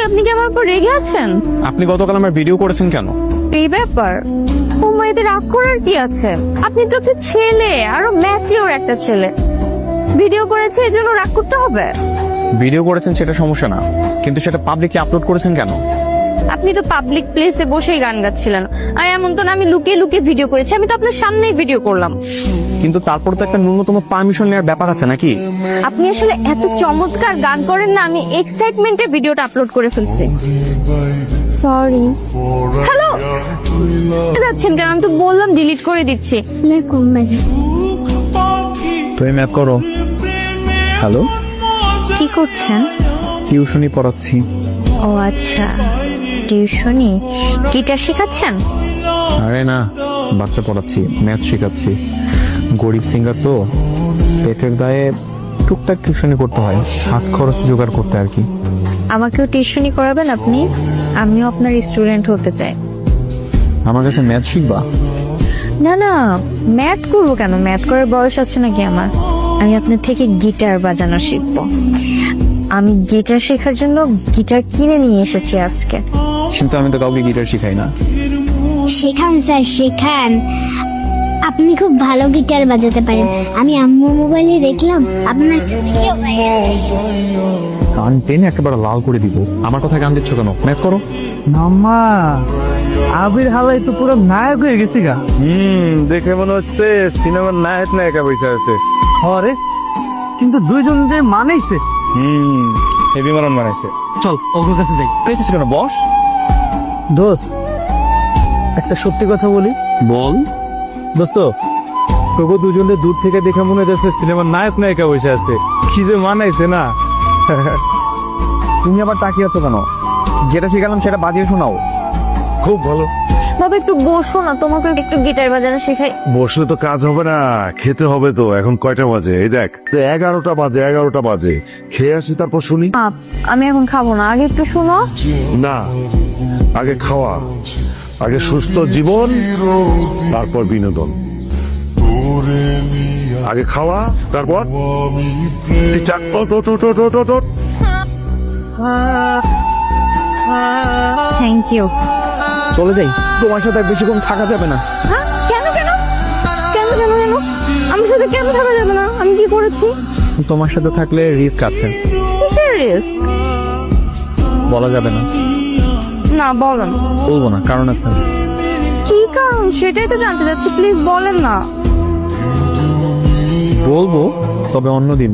আপনি কি আমার উপর রেগে আছেন? আপনি গতকাল আমার ভিডিও করেছেন কেন? এই ব্যাপার ও মেয়েদের রাগ করার কি আছে? আপনি তো একটা ছেলে, আরো ম্যাচিওর একটা ছেলে। ভিডিও করেছে এই জন্য রাগ করতে হবে? ভিডিও করেছেন সেটা সমস্যা না, কিন্তু সেটা পাবলিকলি আপলোড করেছেন কেন? আপনি তো পাবলিক প্লেসে বসেই গান গাচ্ছিলেন, আর এমন তো না আমি লুকিয়ে লুকিয়ে ভিডিও করেছি। আমি তো আপনার সামনেই ভিডিও করলাম। কিন্তু তারপর তো একটা ন্যূনতম পারমিশন নেওয়ার ব্যাপার আছে নাকি? আপনি আসলে এত চমৎকার গান করেন না, আমি এক্সাইটমেন্টে ভিডিওটা আপলোড করে ফেলছি। সরি। হ্যালো, যাচ্ছেন কেন? আমি তো বললাম ডিলিট করে দিচ্ছি। তুমি ম্যাথ করো। হ্যালো, কি করছেন? টিউশনি পড়াচ্ছি। ও আচ্ছা, টিউশনি। গিটার শেখাচ্ছেন? আরে না, বাচ্চা পড়াচ্ছি, ম্যাথ শেখাচ্ছি। গরিব সিঙ্গার তো, পেটের দায়ে টুকটাক টিউশনি করতে হয়, হাত খরচ জোগাড় করতে আর কি। আমাকেও টিউশনি করাবেন আপনি? আমিও আপনার স্টুডেন্ট হতে চাই। আমার কাছে ম্যাথ শিখবা? না না, ম্যাথ করবো কেন? ম্যাথ করার বয়স আছে নাকি আমার? আমি আপনার থেকে গিটার বাজানো শিখবো। আমি গিটার শেখার জন্য গিটার কিনে নিয়ে এসেছি আজকে। কিন্তু আমি তো কাউকে গিটার শিখাই না। শেখান স্যার, শেখান। আপনি খুব ভালো গিটার বাজাতে পারেন। আমি আম্মুর মোবাইলে দেখলাম আপনার একটা ভিডিও ভাইরাল হয়েছে। কান টেনে একেবারে লাল করে দিব। আমার কথা গান দিচ্ছ কেন? ম্যাথ করো। মাম্মা, আবির হালাই তো পুরো নায়ক হয়ে গেছি গা। দেখে মনে হচ্ছে সিনেমার নায়ক নায়িকা বসে আছে। হরে, কিন্তু দুইজন যে মানেইছে। হেভি মারন বানাইছে। চল ওর কাছে যাই। পেয়েছিস কেন? বস। দোস্ত, একটা সত্যি কথা বলি। বল। দোস্ত, তবু দুজনে দূর থেকে দেখে মনে হচ্ছে সিনেমার নায়ক নায়িকা বসে আছে। কি যে মানাইছে না। তুমি আবার তাকিয়ে আছো কেন? যেটা শিখালাম সেটা বাজিয়ে শোনাও। খুব ভালো। বাবা একটু বসো না, তোমাকে একটু গিটার বাজানো শেখাই। বসলে তো কাজ হবে না, খেতে হবে তো। এখন কয়টা বাজে? এই দেখ, 11টা বাজে, 11টা বাজে। খেয়ে আসি তারপর শুনি। আমি এখন খাবো না, আগে একটু শোনো। না, আগে খাওয়া, আগে সুস্থ জীবন, তারপর বিনোদন। আগে খাওয়া, তারপর টিচার, ওঠ, ওঠ, ওঠ, ওঠ, ওঠ, ওঠ। Thank you. চলে যাই, তোমার সাথে আর বেশিক্ষণ থাকা যাবে না। হ্যাঁ, কেন কেন কেন কেন কেন আমার সাথে কেন থাকা যাবে না? আমি কি করেছি? তোমার সাথে থাকলে রিস্ক আছে। কিসের রিস্ক? বলা যাবে না। না বলেন। বলবো না, কারণ আছে। কি কারণ সেটাই তো জানতে চাচ্ছি, প্লিজ বলেন না। বলবো, তবে অন্যদিন।